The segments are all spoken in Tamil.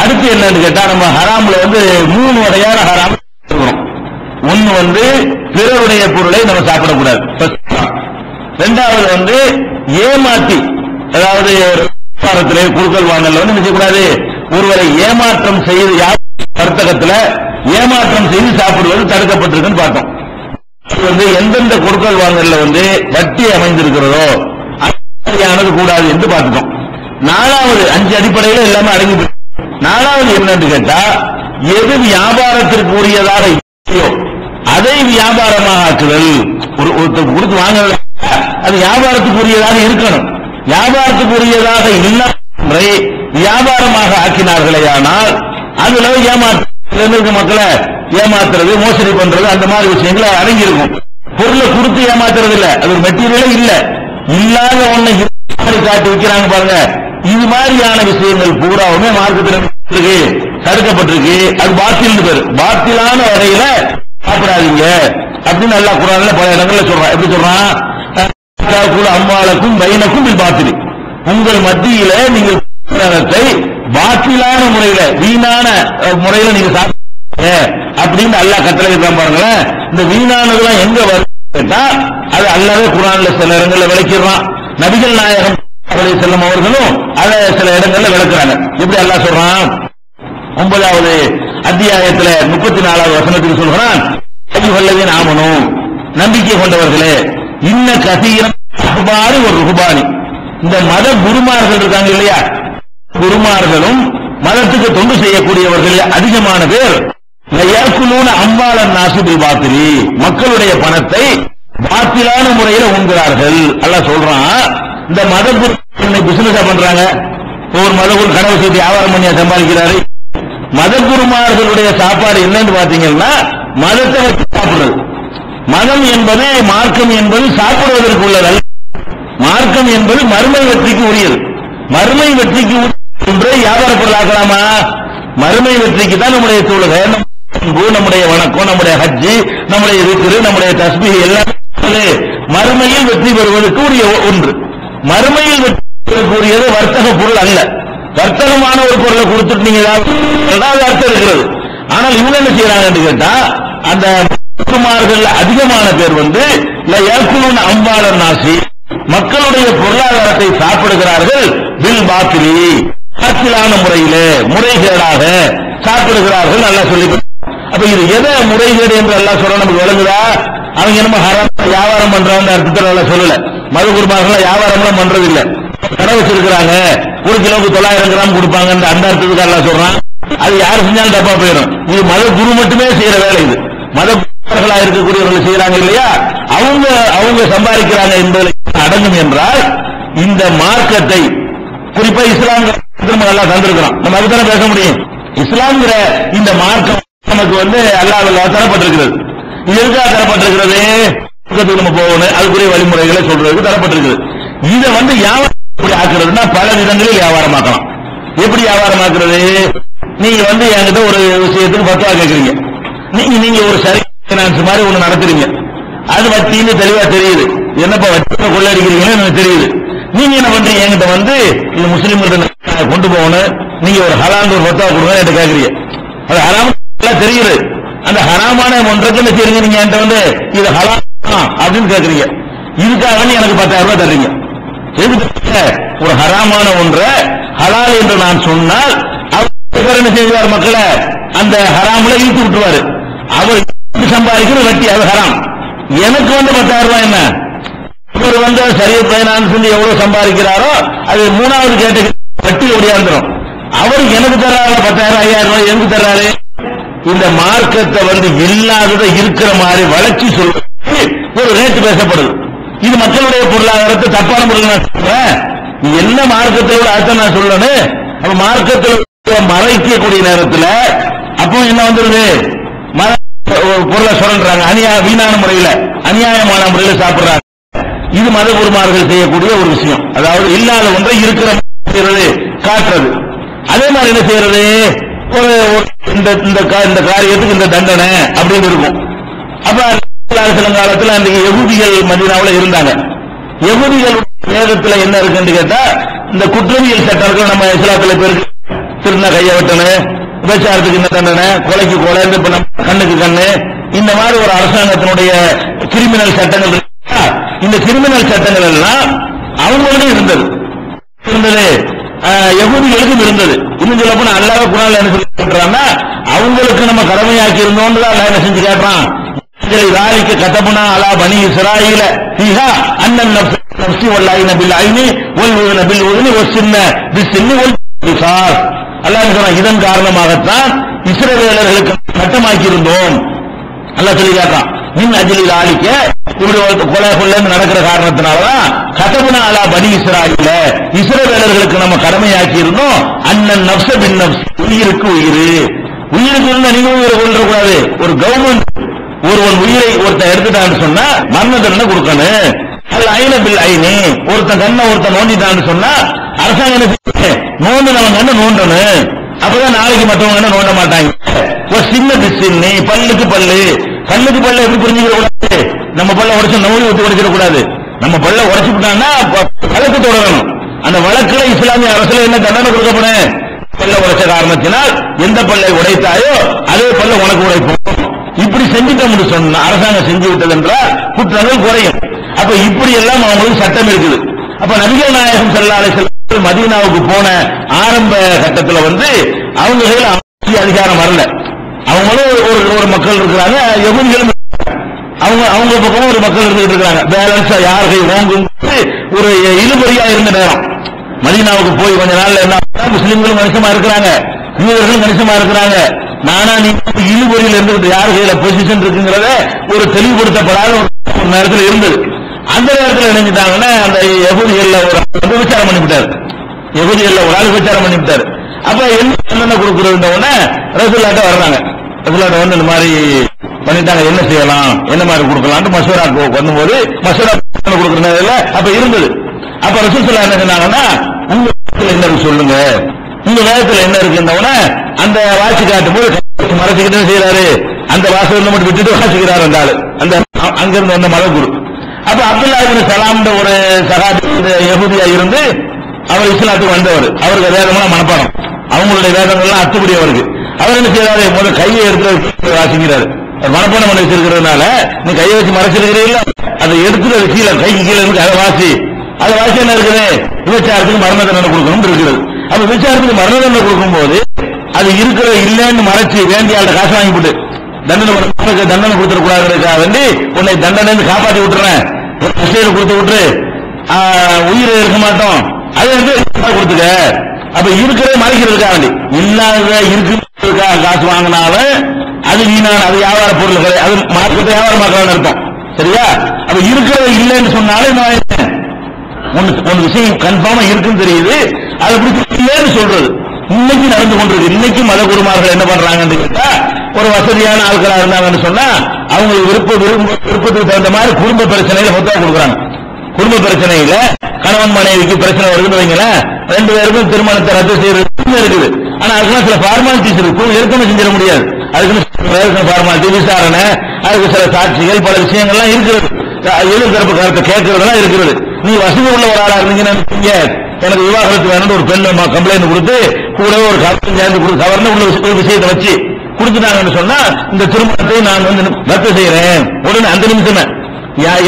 அடுத்து என்னன்னு கேட்டா நம்ம ஹராம்ல வந்து 3 வகையான ஹராம் இருக்கிறோம். ஒன்னு வந்து பிறருடைய பொருளை நம்ம சாப்பிடக்கூடாது. ரெண்டாவது வந்து ஏமாத்தி, அதாவது வியாபாரத்திலே குறுக்கல் வாங்கல வந்து நினைக்கக்கூடாது. ஒருவரை ஏமாற்றம் செய்து வர்த்தகத்துல ஏமாற்றம் செய்து சாப்பிடுவது தடுக்கப்பட்டிருக்குன்னு பார்த்தோம். வந்து எந்தெந்த குறுக்கல் வாங்கல வந்து வட்டி அமைந்திருக்கிறதோ அது கூடாது என்று பார்த்துட்டோம். நாலாவது 5 அடிப்படையில் எல்லாமே அடங்கி. நாலாவது என்னன்னு கேட்டா, எது வியாபாரத்திற்கு உரியதாக இல்லையோ அதை வியாபாரமாக ஆக்குதல். ஒருத்தர் கொடுத்து வாங்க அது வியாபாரத்துக்கு உரியதாக இருக்கணும். வியாபாரத்துக்கு உரியதாக இல்லை வியாபாரமாக ஆக்கினார்களே ஆனால் அதுல ஏமாற்ற மக்களை ஏமாத்துறது, மோசடி பண்றது, அந்த மாதிரி விஷயங்களை அடங்கி இருக்கும். பொருளை கொடுத்து ஏமாத்துறது இல்ல, அது ஒரு மெட்டீரியலே இல்ல, இல்லாத ஒன்னை காட்டி வைக்கிறாங்க பாருங்க. இது மாதிரியான விஷயங்கள் பூராவுமே மார்க்கத்தில் தடுக்கப்பட்டிருக்கு. அது பாத்தில்னு பேரு. பாத்திலான வகையில சாப்பிடாதீங்க அப்படின்னு அல்லாஹ் குர்ஆன்ல பல இடங்கள்ல சொல்றான். எப்படி சொல்றான்? அம்மாளுக்கும் பைனக்கும் பாத்திலி, உங்கள் மத்தியில நீங்கள் பாத்திலான முறையில வீணான முறையில நீங்க சாப்பிடுங்க அப்படின்னு அல்லாஹ் கட்டளை இருக்கான் பாருங்களேன். இந்த வீணானதுலாம் எங்க வரும் கேட்டா அது அல்லாஹ்வே குர்ஆன்ல சில இடங்கள்ல விளக்கிடுறான். நபிகள் நாயகம் செல்லும் அவர்களும் அதை சில இடங்கள்ல விளக்குறாங்க. எப்படி அல்லாஹ் சொல்றான்? 9வது அத்தியாயத்துல 34வது வசனத்தில் சொல்றான், ஐயுஹல்லதீன ஆமனூ, நம்பிக்கை கொண்டவர்களே, இன்ன கஸீரன் அஹ்பாரி வ ருஹ்பானி, இந்த மத குருமார்கள் இருக்காங்க இல்லையா, குருமார்களும் மதத்துக்கு தொண்டு செய்யக்கூடியவர்கள் அதிகமான பேர் யஅகுலூன அம்வாலன் நாஸி பில் பாத்திலி, மக்களுடைய பணத்தை பாத்திலான முறையில் உண்கிறார்கள். அல்லாஹ் சொல்றான். இந்த மத குரு பிசினஸா பண்றாங்க. ஒரு மத குரு கடவுள் சேர்த்து வியாபாரம் பண்ணியா சம்பாதிக்கிறாரு. மத குருமார்களுடைய சாப்பாடு என்னன்னு பாத்தீங்கன்னா மதத்தை வச்சு சாப்பிடுறது. மதம் என்பது, மார்க்கம் என்பது சாப்பிடுவதற்கு உள்ளதல்ல. மார்க்கம் என்பது மறுமை வெற்றிக்கு உரியது. மறுமை வெற்றிக்கு ஒன்றை வியாபார பொருளாக்கலாமா? மறுமை வெற்றிக்கு தான் நம்முடைய தொழுகை, நம்முடைய வணக்கம், நம்முடைய ஹஜ்ஜி, நம்முடைய திக்ரு, நம்முடைய தஸ்பீஹ் எல்லாம் மறுமையில் வெற்றி பெறுவதற்கு உரிய ஒன்று. மறுமையில் வெற்றி பெறக்கூடியது வர்த்தக பொருள் அல்ல. வர்த்தகமான ஒரு பொருளை கொடுத்துட்டு நீங்க அர்த்தம் இருக்கிறது. ஆனால் இவங்க என்ன செய்யறாங்க என்று கேட்டா, அந்த குருமார்கள் அதிகமான பேர் வந்து அம்பாளர் நாசி, மக்களுடைய பொருளாதாரத்தை சாப்பிடுகிறார்கள். பில் பாத்திலி, பாத்திலான முறையிலே முறைகேடாக சாப்பிடுகிறார்கள். நல்லா சொல்லி. அப்ப இது எதை முறைகேடு என்று எல்லாம் சொல்ற நமக்கு விளங்குதா? அவங்க நம்ம வியாபாரம் பண்றாங்க அர்த்தத்தில் எல்லாம் சொல்லல. மது குருமார்கள் வியாபாரம் எல்லாம் பண்றது இல்ல, கடை வச்சிருக்கிறாங்க. 1 கிலோவுக்கு 900 கிராம் கொடுப்பாங்க அந்த அர்த்தத்துக்கு எல்லாம் சொல்றான். அது யாரு செஞ்சாலும் தப்பா போயிடும். இது மத குரு மட்டுமே செய்யற வேலை. இது மத குருமார்களா இருக்கக்கூடியவர்கள் செய்யறாங்க இல்லையா, அவங்க சம்பாதிக்கிறாங்க என்பது அடங்கும் என்றால் இந்த மார்க்கத்தை குறிப்பா இஸ்லாம் நல்லா தந்திருக்கிறோம். நம்ம அதுதானே பேச முடியும். இஸ்லாம்ங்கிற இந்த மார்க்கம் நமக்கு வந்து அல்லாஹ் தரப்பட்டிருக்கிறது. இது எதுக்காக தரப்பட்டிருக்கிறது? நம்ம போகணும், அதுக்குரிய வழிமுறைகளை சொல்றதுக்கு தரப்பட்டிருக்கிறது. இதை வந்து வியாபாரம் ஆக்குறதுன்னா பல விதங்களில் வியாபாரமாக்கலாம். எப்படி வியாபாரமாக்குறது? நீங்க வந்து என்கிட்ட ஒரு விஷயத்துக்கு 10 ரூபா கேட்கறீங்க. நீங்க ஒரு சரி பினான்ஸ் மாதிரி ஒண்ணு நடத்துறீங்க. அது வட்டின்னு தெளிவா தெரியுது. என்னப்பா வட்டி கொள்ளடிக்கிறீங்கன்னு எனக்கு தெரியுது. நீங்க என்ன பண்றீங்க? என்கிட்ட வந்து இந்த முஸ்லீம்கிட்ட கொண்டு போகணும், நீங்க ஒரு ஹலால் ஒரு 10 ரூபா கொடுங்க என்கிட்ட கேட்கறீங்க. அது ஹராம் தெரியுது. அந்த ஹராமான ஒன்றுக்கு என்ன செய்றீங்க? நீங்க என்கிட்ட வந்து இது ஹலால் அப்படின்னு கேட்கறீங்க. இதுக்காக எனக்கு 10,000 ரூபாய் தர்றீங்க. ஒரு ஹராமான ஒன்றை ஹலால் என்று நான் சொன்னால் அவர் என்ன செய்வார்? மக்களை அந்த ஹராமுல ஈர்த்து விட்டுருவாரு. அவர் சம்பாதிக்கிற வட்டி அது ஹராம். எனக்கு வந்து 10,000 ரூபாய் என்ன? இவர் வந்து சரிய பைனான்ஸ் எவ்வளவு சம்பாதிக்கிறாரோ அது 3வது கேட்டகரி வட்டி ஓடியாந்துரும். அவர் எனக்கு தர்றாரு 10,000 5,000 ரூபாய் எனக்கு தர்றாரு. இந்த மார்க்கத்தை வந்து இல்லாததை இருக்கிற மாதிரி வளர்ச்சி சொல்வது ஒரு ரேட்டு பேசப்படுது. இது மக்களுடைய பொருளாதாரத்தை தப்பான முறையில் என்ன மார்க்கத்தோட அர்த்தம் நான் சொல்லணும். அப்ப மார்க்கத்தில் மறைக்கக்கூடிய நேரத்தில் அப்போ என்ன வந்துருது? பொருளை சொல்றாங்க வீணான முறையில, அநியாயமான முறையில சாப்பிடுறாங்க. இது மத குருமார்கள் செய்யக்கூடிய ஒரு விஷயம். அதாவது இல்லாத ஒன்றை இருக்கிற காட்டுறது. அதே மாதிரி என்ன செய்யறது? இந்த காரியத்துக்கு இந்த தண்டனை அப்படின்னு இருக்கும். அப்ப சில காலத்தில் அந்த யகூதிகள் மதீனாவுல இருந்தாங்க. யகூதிகள் வேதத்துல என்ன இருக்குன்னு கேட்டா, இந்த குற்றவியல் சட்டங்கள் நம்ம இஸ்லாத்துல பேருக்கு திருந கையை வெட்டணும், விபச்சாரத்துக்கு என்ன தண்டனை, கொலைக்கு கொலை, கண்ணுக்கு கண்ணு, இந்த மாதிரி ஒரு அரசாங்கத்தினுடைய கிரிமினல் சட்டங்கள். இந்த கிரிமினல் சட்டங்கள் எல்லாம் அவங்களுக்கும் இருந்தது, யகூதிகளுக்கும் இருந்தது. இன்னும் சொல்ல போனா அல்லாஹ் குர்ஆன்ல என்ன சொல்றான்னா, அவங்களுக்கு நம்ம கடமையாக்கி இருந்தோம்னு அல்லாஹ் என்ன செஞ்சு கேட்றான், ذلك كتبنا على بني إسرائيل فيها أن النفس بالنفس والعين بالعين والأذن بالأذن والسن بالسن والقصاص. அல்லாஹ் சொல்றான், இதன் காரணமாகத்தான் இஸ்ரவேலர்களுக்கு சட்டமாக்கி இருந்தோம். அல்லாஹ் சொல்லி கேட்கிறான், மின் அஜ்லில் ஆலிக்க, இப்படி கொலை கொள்ளை நடக்கிற காரணத்தினாலதான் கதபுனா அலா பனி இஸ்ராயீல, இஸ்ரவேலர்களுக்கு நம்ம கடமையாக்கி இருந்தோம். அன்னன் நஃப்ஸ பின் நஃப்ஸ், உயிருக்கு உயிர், உயிருக்கு இருந்தா நீங்க உயிரை கொல்லக்கூடாது. ஒரு கவர்மெண்ட் ஒருவன் உயிரை ஒருத்தன் எடுத்துட்டான்னு சொன்னா மரண தண்டனை கொடுக்கணும். அது ஐன பில் ஐனி, ஒருத்தன் கண்ணை ஒருத்தன் நோண்டிட்டான்னு சொன்னா அரசாங்கம் என்ன செய்ய, நோண்டினவன் கண்ணை நோண்டணும். அப்பதான் நாளைக்கு மற்றவங்க என்ன நோண்ட மாட்டாங்க. ஒரு சின்ன பிசின்னி, பல்லுக்கு பல்லு, கல்லுக்கு பல்ல எப்படி புரிஞ்சுக்கிற கூடாது, நம்ம பல்ல உடைச்சு நோய் ஊற்றி உடைச்சிட கூடாது. நம்ம பல்ல உடைச்சுட்டான்னா வழக்கு தொடரணும். அந்த வழக்குல இஸ்லாமிய அரசுல என்ன தண்டனை கொடுக்கப்படும், பல்ல உடைச்ச காரணத்தினால் எந்த பல்லை உடைத்தாயோ அதே பல்ல உனக்கு உடைப்போம். இப்படி செஞ்சுட்டோம்னு சொன்ன அரசாங்கம் செஞ்சு விட்டது என்றால் குற்றங்கள் குறையும். அப்ப இப்படி எல்லாம் அவங்களுக்கு சட்டம் இருக்குது. அப்ப நபிகள் நாயகம் ஸல்லல்லாஹு அலைஹி வஸல்லம் மதீனாவுக்கு போன ஆரம்ப கட்டத்துல அவங்க கையில அதிகாரம் வரல. அவங்களும் ஒரு மக்கள் இருக்கிறாங்க, யகூதிகளும் அவங்க பக்கம் ஒரு மக்கள் இருந்துகிட்டு இருக்காங்க. பேலன்ஸா யார் கை வாங்கும் ஒரு இழுபறியா இருந்த நேரம். மதீனாவுக்கு போய் கொஞ்ச நாள்ல என்ன, முஸ்லிம்களும் கணிசமா இருக்கிறாங்க, யூதர்களும் கணிசமா இருக்கிறாங்க. நானா நீ இழுபறியில் இருந்துகிட்டு யார் கையில பொசிஷன் இருக்குங்கிறத ஒரு தெளிவுபடுத்தப்படாத ஒரு நேரத்தில் இருந்தது. அந்த நேரத்தில் நினைஞ்சிட்டாங்கன்னா அந்த யகூதிகள்ல ஒரு விசாரம் பண்ணிவிட்டாரு, யகூதிகள்ல ஒரு ஆள் விசாரம் பண்ணிவிட்டாரு. அப்ப என்ன கொடுக்குறதுன்னா ரசூலுல்லாஹ்ட்ட வர்றாங்க. ரசூலுல்லாஹ் இந்த மாதிரி பண்ணிட்டாங்க, என்ன செய்யலாம், என்ன மாதிரி கொடுக்கலாம்னு மசூரா வந்தபோது மசூரா கொடுக்குறதுல அப்ப இருந்தது. அப்ப ரசூல் ஸல்லல்லாஹு அலைஹி வஸல்லம் என்ன சொன்னாங்கன்னா, உங்க வேதத்துல என்ன இருக்கு சொல்லுங்க, உங்க வேதத்துல என்ன இருக்குன்னா அந்த வாசி காட்டும் போது மறைச்சுக்கிட்டு செய்யறாரு, அந்த வாசகத்தை மட்டும் விட்டுட்டு வாசிக்கிறார் அந்த ஆளு, அந்த அங்கிருந்து வந்த மதகுரு. அப்ப அப்துல்லாஹ் இப்னு சலாம் ஒரு சஹாபி யகூதியா இருந்து அவர் இஸ்லாத்துக்கு வந்தவர். அவருக்கு வேதமெல்லாம் மனப்பாடம், அவங்களுடைய வேதங்கள்லாம் அத்துப்படி அவருக்கு. அவர் என்ன செய்யறாரு, முதல் கையை எடுத்து வாசிக்கிறாரு. மனப்பாடம் பண்ணி வச்சிருக்கிறதுனால நீ கையை வச்சு மறைச்சிருக்கிறீங்களா, அதை எடுத்து கீழே கைக்கு கீழே இருக்கு, அதை வாசி என்ன இருக்குது, விபச்சாரத்துக்கு மரண தண்டனை கொடுக்கணும் இருக்கிறது. அப்ப விபச்சாரத்துக்கு மரண தண்டனை கொடுக்கும் போது அது இருக்கிற இல்லைன்னு மறைச்சு வேண்டிய ஆள்கிட்ட காசு வாங்கி போட்டு தண்டனை கொடுத்துடக்கூடாதுக்காக வேண்டி உன்னை தண்டனை காப்பாற்றி விட்டுறேன், விஷயம் கொடுத்து விட்டு உயிரை இருக்க மாட்டோம், அதை கொடுத்துக்க. அப்ப இருக்கிறத மறைக்கிறதுக்காக வேண்டி, இல்லாத இருக்கிறதுக்காக காசு வாங்கினாலும் அது வீணான, அது வியாபார பொருள், அது மார்க்கெட்டை வியாபாரமாக்கலாம்னு அர்த்தம். சரியா? அப்ப இருக்கிறது இல்லைன்னு சொன்னாலும் ஒன்னு விஷயம் கன்ஃபார்மா இருக்குன்னு தெரியுது, அதை பிடிச்சி இல்லைன்னு சொல்றது இன்னைக்கு நடந்து கொண்டிருக்கு. இன்னைக்கு மத குருமார்கள் என்ன பண்றாங்கன்னு கேட்டா, ஒரு வசதியான ஆட்களா இருந்தாங்கன்னு சொன்னா அவங்களுக்கு விருப்பத்துக்கு தகுந்த மாதிரி குடும்ப பிரச்சனையில மொத்தம் கொடுக்குறாங்க. குடும்ப பிரச்சனையில கணவன் மனைவிக்கு பிரச்சனை வருதுன்னு வைங்களேன், ரெண்டு பேருக்கும் திருமணத்தை ரத்து செய்யறது இருக்குது. ஆனா அதுக்கெல்லாம் சில ஃபார்மாலிட்டிஸ் இருக்கும், ஏற்கனவே செஞ்சிட முடியாது. அதுக்குன்னு ஃபார்மாலிட்டி, விசாரணை, அதுக்கு சில சாட்சிகள், பல விஷயங்கள்லாம் இருக்கிறது. எதிர்த்தரப்பு கருத்தை கேட்கறதெல்லாம் இருக்கிறது. நீ வசதி உள்ள ஒரு ஆளா இருந்தீங்கன்னா எனக்கு விவாகரத்து வேணும்னு ஒரு பெண் கம்ப்ளைண்ட் கொடுத்து கூட ஒரு கவர்ந்து சேர்ந்து கவர்ந்து உள்ள ஒரு விஷயத்தை வச்சு கொடுத்துட்டாங்கன்னு சொன்னா இந்த திருமணத்தை நான் ரத்து செய்யறேன் உடனே அந்த நிமிஷமே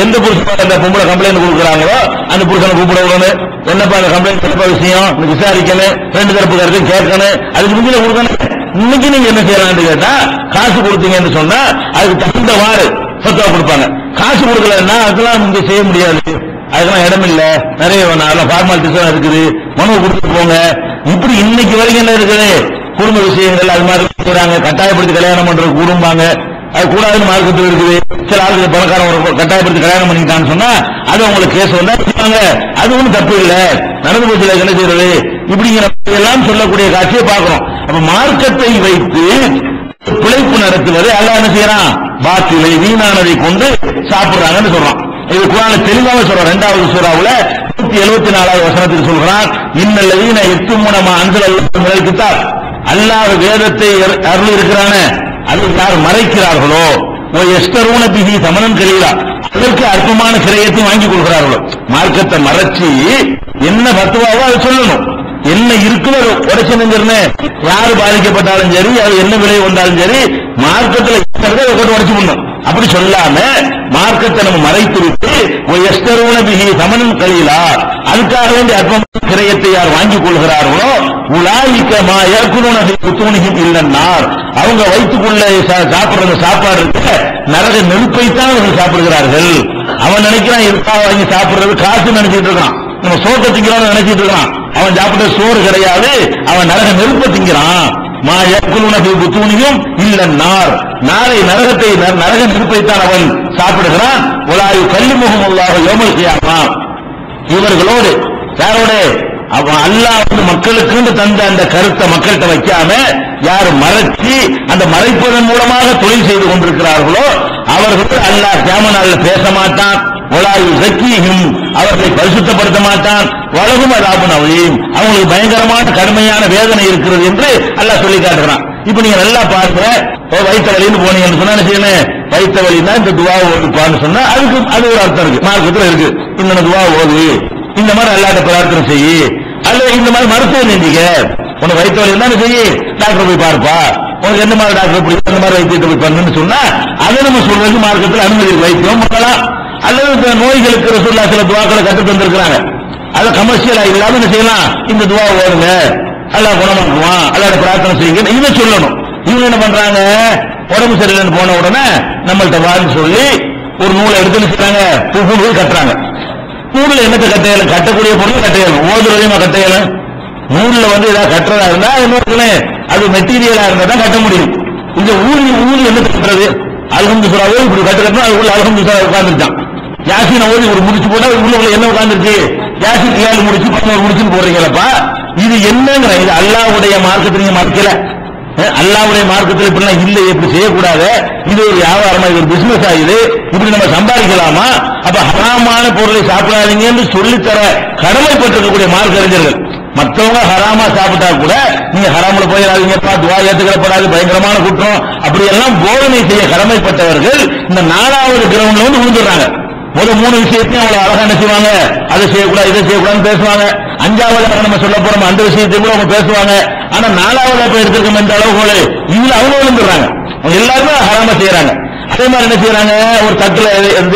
எந்த புருஷன் அந்த பொம்பளை கம்ப்ளைண்ட் கொடுக்குறாங்களோ அந்த புருஷனை கூப்பிட விடணும். என்னப்பா அந்த கம்ப்ளைண்ட் என்னப்பா விஷயம் விசாரிக்கணும், ரெண்டு தரப்பு கருத்து கேட்கணும், அதுக்கு முன்னாடி கொடுக்கணும். இன்னைக்கு நீங்க என்ன செய்யலாம்னு கேட்டா, காசு கொடுத்தீங்கன்னு சொன்னா அதுக்கு தகுந்தவாறு சொத்தா கொடுப்பாங்க. காசு கொடுக்கலன்னா அதெல்லாம் நீங்க செய்ய முடியாது, அதுக்கெல்லாம் இடம் இல்ல, நிறைய ஃபார்மாலிட்டிஸ் இருக்குது, மனு கொடுத்து போங்க. இப்படி இன்னைக்கு வரைக்கும் என்ன இருக்குது, குடும்ப விஷயங்கள் அது மாதிரி செய்யறாங்க. கட்டாயப்படுத்தி கல்யாணம் பண்றது கூடும்பாங்க, அது கூடாதுன்னு மார்க்கத்தில் இருக்குது. சில ஆளுக்கு பணக்காரன் கட்டாயப்படுத்தி கல்யாணம் பண்ணிட்டான்னு சொன்னா அது அவங்களுக்கு கேஸ் வந்தா அது ஒன்றும் தப்பு இல்லை, நடந்து போச்சு என்ன செய்யறது, இப்படிங்கிற எல்லாம் சொல்லக்கூடிய காட்சியை பார்க்கிறோம். அப்ப மார்க்கத்தை வைத்து பிழைப்பு நடத்துவது அல்லாஹ் என்ன செய்யறான், பாத்திலை வீணானதை கொண்டு சாப்பிடுறாங்கன்னு சொல்றான். இது குர்ஆன்ல தெளிவாக சொல்றான். 2வது சூராவுல 174வது வசனத்தில் சொல்றான், இன்னல்லதீன யக்துமூன மா அன்ஸலல்லாஹு மினல் கிதாப், அல்லாஹ் வேதத்தை அருள் இருக்கிறானே அது யார் மறைக்கிறார்களோ, யஸ்தரூன பிஹி தமனன் கலீலா, அதற்கு அற்பமான கிரயத்தை வாங்கி கொள்கிறார்களோ. மார்க்கத்தை மறைச்சி என்ன பத்துவாவோ அதை சொல்லணும், என்ன இருக்குன்னு உடைச்சுன்னு யாரு பாதிக்கப்பட்டாலும் சரி, அது என்ன விலை வந்தாலும் சரி, மார்க்கத்தில் அதை கொண்டு உடைச்சு பண்ணணும். அப்படி சொல்லாம மார்க்கத்தை நம்ம மறைத்து விட்டு சமணம் கலிலா, அதுக்காக வேண்டிய அற்பமான கிரயத்தை யார் வாங்கிக் கொள்கிறார்களோ உலாயிக்கமா ஏற்கனவே இல்லைன்னார், அவங்க வயிற்றுக்குள்ள சாப்பிடுற சாப்பாடு இருக்க நரக நெருப்பைத்தான் அவர்கள் சாப்பிடுகிறார்கள். அவன் நினைக்கிறான் இருக்கா வாங்கி சாப்பிடுறது காசு நினைச்சிட்டு இருக்கான், நம்ம சோத்தை திங்கிறான்னு நினைச்சிட்டு இருக்கான். அவன் சாப்பிட்ட சோறு கிடையாது, அவன் நரக நெருப்ப திங்கிறான். மா ஏற்கனவே புத்தூனியும் இல்லைன்னார், நாளை நரகத்தை நரக நெருப்பைத்தான் அவன் சாப்பிடுகிறான். உலாயு கல்லிமுகம் உள்ளாக யோமல் கியாமா, இவர்களோடு யாரோட அவன் அல்லாஹ் வந்து மக்களுக்கு தந்த அந்த கருத்தை மக்கள்கிட்ட வைக்காம யார் மறைச்சி அந்த மறைப்பதன் மூலமாக தொழில் செய்து கொண்டிருக்கிறார்களோ அவர்கள் அல்லாஹ் கியாம நாளில் பேச மாட்டான். உலாயு சக்கியும், அவர்களை பரிசுத்தப்படுத்த மாட்டான். வலகும் அதாபுன் அவலீம், அவங்களுக்கு பயங்கரமான கடுமையான வேதனை இருக்கிறது என்று அல்லாஹ் சொல்லி காட்டுகிறான். இப்ப நீங்க நல்லா பாருங்க, வைத்த வழின்னு போனீங்கன்னு சொன்னா என்ன செய்யணும், வைத்த வழின்னா இந்த துவா ஓதுப்பான்னு சொன்னா அதுக்கு அது ஒரு அர்த்தம் இருக்கு, மார்க்கத்துல இருக்கு. இந்த துவா ஓது, இந்த மாதிரி அல்லாஹ்ட்ட பிரார்த்தனை செய்யி, அல்லது இந்த மாதிரி மருத்துவம் செஞ்சீங்க, உனக்கு வைத்த வழி இருந்தா செய்யி, டாக்டர் போய் பாருப்பா, உனக்கு எந்த மாதிரி டாக்டர் பிடிக்கும் அந்த மாதிரி வைத்தியத்தை போய் பண்ணுன்னு சொன்னா அதை நம்ம சொல்றதுக்கு மார்க்கத்தில் அனுமதி வைத்தியம் பண்ணலாம். அல்லது நோய்களுக்கு ரசூலுல்லாஹ் சில துவாக்களை கற்று தந்திருக்கிறாங்க, அதை கமர்ஷியலா இல்லாம என்ன செய்யலாம், இந்த துவா ஓடுங்க, அல்லாஹ் குணமாக்குவான், அல்லாஹ்ட்ட பிரார்த்தனை செய்யுங்க, இதை சொல்லணும். இவங்க என்ன பண்றாங்க, உடம்பு சரியில்லைன்னு போன உடனே நம்மள்ட்ட வான்னு சொல்லி ஒரு நூலை எடுத்து செய்றாங்க, புகுந்து கட்டுறாங்க. நூல்ல என்னத்தை கட்டையலும், கட்டக்கூடிய பொருள் கட்டையலும், ஓதுறதையும் கட்டையலும். நூல்ல வந்து ஏதாவது கட்டுறதா இருந்தா இன்னொரு அது மெட்டீரியலா இருந்தா தான் கட்ட முடியும். இந்த ஊழி என்னத்தை கட்டுறது, அல்ஹம்து சூராவே இப்படி கட்டுறதுனா அதுக்குள்ள அல்ஹம்து சூரா உட்கார்ந்துட்டான். யாசின் ஓதி ஒரு முடிச்சு போட்டா உள்ள என்ன உட்கார்ந்துருக்கு, யாசின் 7 முடிச்சு 11 முடிச்சுன்னு போடுறீங்களப்பா, இது என்னங்கிற, இது அல்லாஹ்வுடைய மார்க்கத்தை நீங்க மறக்கல. அல்லாஹ்வுடைய மார்க்கத்தில் இப்படிலாம் இல்லை, இப்படி செய்யக்கூடாது, இது ஒரு வியாபாரமா, இது ஒரு பிசினஸ் ஆகுது, இப்படி நம்ம சம்பாதிக்கலாமா, அப்ப ஹராமான பொருளை சாப்பிடாதீங்க என்று சொல்லித்தர கடமைப்பட்டிருக்கக்கூடிய மார்க்க அறிஞர்கள். மற்றவங்க ஹராமா சாப்பிட்டா கூட நீங்க ஹராமுல போயிடாதீங்கப்பா, துவா ஏத்துக்கப்படாது, பயங்கரமான குற்றம், அப்படி எல்லாம் போதனை செய்ய கடமைப்பட்டவர்கள் இந்த 4வது கிரவுண்ட்ல வந்து விழுந்துடுறாங்க. முதல் 3 விஷயத்தையும் அவ்வளவு அழகா என்ன செய்வாங்க, அதை செய்யக்கூடாது இதை செய்யக்கூடாதுன்னு பேசுவாங்க. 5வது நம்ம சொல்ல போறோம் அந்த விஷயத்தை கூட அவங்க பேசுவாங்க. ஆனா 4வது அப்ப எடுத்திருக்கோம் இந்த அளவுகோல் இதுல அவங்க விழுந்துடுறாங்க. அவங்க எல்லாருமே ஹராமா செய்யறாங்க. அதே மாதிரி என்ன செய்யறாங்க, ஒரு தட்டுல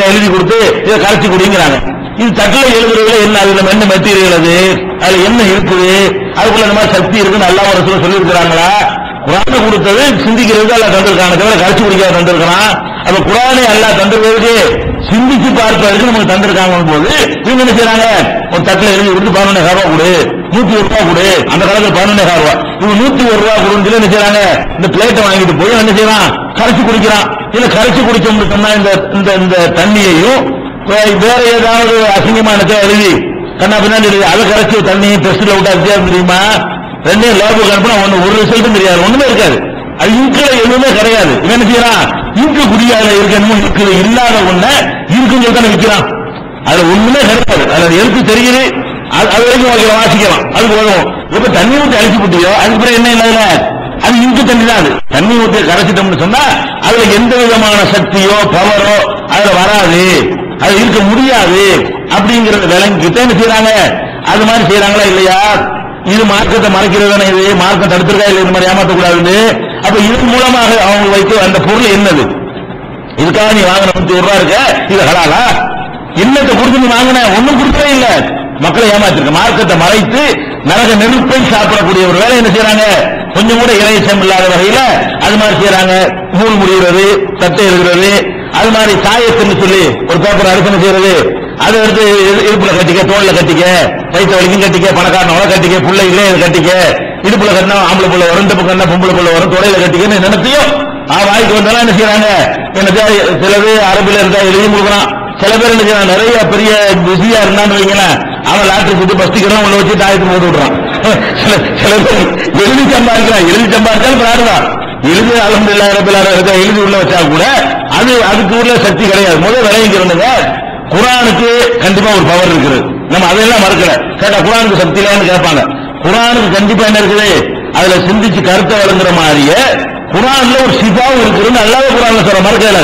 எழுதி கொடுத்து இதை கரைச்சி குடிங்கிறாங்க. இது தட்டுல எழுதுறதுல என்ன, அதுல என்ன மெட்டீரியல், அதுல என்ன இருக்குது, அதுக்குள்ள இந்த மாதிரி சக்தி இருக்குன்னு அல்லாஹ் ரசூல் சொல்லி இருக்கிறாங்களா? குர்ஆனை கொடுத்தது சிந்திக்கிறதுக்கு அல்லாஹ் தந்திருக்காங்க, தவிர கரைச்சி குடிக்காத தந்திருக்கான். அப்ப குர்ஆனை அல்லாஹ் தந்திருக்கிறதுக்கு சிந்திச்சு பார்ப்பதற்கு நமக்கு தந்திருக்காங்க போது இவங்க என்ன செய்யறாங்க, ஒரு தட்டுல எழுதி கொடுத்து 11,000 ரூபாய் கொடு, 101 ரூபாய் கொடு, அந்த காலத்துல 11,000 ரூபாய், இவங்க 101 ரூபாய் கொடுன்னு சொல்லி என்ன செய்யறாங்க, இந்த பிளேட்டை வாங்கிட்டு போய் என்ன செய்யறான், கரைச்சி குடிக்கிறான். இல்ல கரைச்சி குடிச்சோம்னு சொன்னா இந்த தண்ணியையும் வேற ஏதாவது அசிங்கமான எழுதி கண்ணா பின்னாடி எழுதி அதை கரைச்சி தண்ணி டெஸ்ட்ல விட்டா வித்தியாசம் தெரியுமா? ரெண்டையும் லேபுக்கு அனுப்பினா ஒரு ரிசல்ட்டும் தெரியாது, ஒண்ணுமே இருக்காது. அது இன்குல எதுவுமே கிடையாது. இவன் என்ன செய்யறான், இங்கு குடியாத இருக்கணும், இருக்குது இல்லாத ஒண்ண இருக்குன்னு சொல்லி விற்கிறான். அதுல ஒண்ணுமே கிடையாது, அதுல எழுத்து தெரியுது, அது வரைக்கும் வாசிக்கலாம், அது போதும். இப்ப தண்ணி ஊற்றி அழிச்சு விட்டியோ அதுக்கப்புறம் என்ன இல்லை, அது இங்கு தண்ணி தான். அது தண்ணி ஊற்றி கரைச்சிட்டோம்னு சொன்னா அதுல எந்த விதமான சக்தியோ பவரோ அதுல வராது, அது இருக்க முடியாது அப்படிங்கறத விளங்கிட்ட என்ன செய்யறாங்க, அது மாதிரி செய்யறாங்களா இல்லையா? இது மார்க்கத்தை மறைக்கிறது, இது மார்க்கம் தடுத்திருக்கா இல்லை, இது மாதிரி ஏமாற்றக்கூடாது. அப்ப இதன் மூலமாக அவங்க வைத்து அந்த பொருள் என்னது, இதுக்காக நீ வாங்கின 101 ரூபாய் இருக்க, இது ஹலாலா? என்னத்தை கொடுத்து நீ வாங்கின, ஒண்ணும் கொடுக்கவே இல்லை, மக்களை ஏமாத்திருக்க. மார்க்கத்தை மறைத்து நரக நெருப்பை சாப்பிடக்கூடிய ஒரு வேலை என்ன செய்யறாங்க, கொஞ்சம் கூட இறைச்சம் இல்லாத வகையில அது மாதிரி செய்யறாங்க. நூல் முடிகிறது, தட்டை எழுதுறது, அது மாதிரி சாயத்துன்னு சொல்லி ஒரு பேப்பர் அரிசனை செய்யறது, அதை எடுத்து இடுப்புல கட்டிக்க, தோல்ல கட்டிக்க, வயிற்று வலிக்கும் கட்டிக்க, பணக்காரனோட கட்டிக்க, புள்ள இல்லை கட்டிக்க, இடுப்புல கட்டினா ஆம்பளை புள்ள வரும், இந்த பக்கம் பொம்பளை புள்ள வரும், தொடையில கட்டிக்கன்னு நினைத்தையும் வாய்க்கு வந்தாலும் என்ன செய்யறாங்க, என்ன சிலது அரபில இருந்தா எழுதி கொடுக்குறான். சில பேர் என்ன செய்யறான், நிறைய பெரிய பிஸியா இருந்தான்னு வைங்களேன், அவன் லாட்டரி சுத்தி பஸ்டிக்கிறோம் உள்ள வச்சு டாயத்துக்கு போட்டு விடுறான். சில பேர் எழுதி சம்பாதிக்கிறான், எழுதி சம்பாதிச்சாலும் பிராடுதான், எழுதி அல்ஹம்துலில்லாஹ் ரப்பில் ஆலமீன் எழுதி உள்ள வச்சா கூட அதுக்கு உள்ள சக்தி கிடையாது. முதல் விளைவிக்கிறவங்க குர்ஆனுக்கு கண்டிப்பா ஒரு பவர் இருக்குது, நம்ம அதையெல்லாம் மறக்கல. கேட்டா குர்ஆனுக்கு சக்தி இல்லைன்னு கேட்பாங்க. குர்ஆனுக்கு கண்டிப்பா என்ன இருக்குது, அதுல சிந்திச்சு கருத்தை வழங்குற மாதிரியே குர்ஆன்ல ஒரு ஷிஃபாவும் இருக்குன்னு அல்லாஹ் குர்ஆன்ல சொல்ற மறக்கல.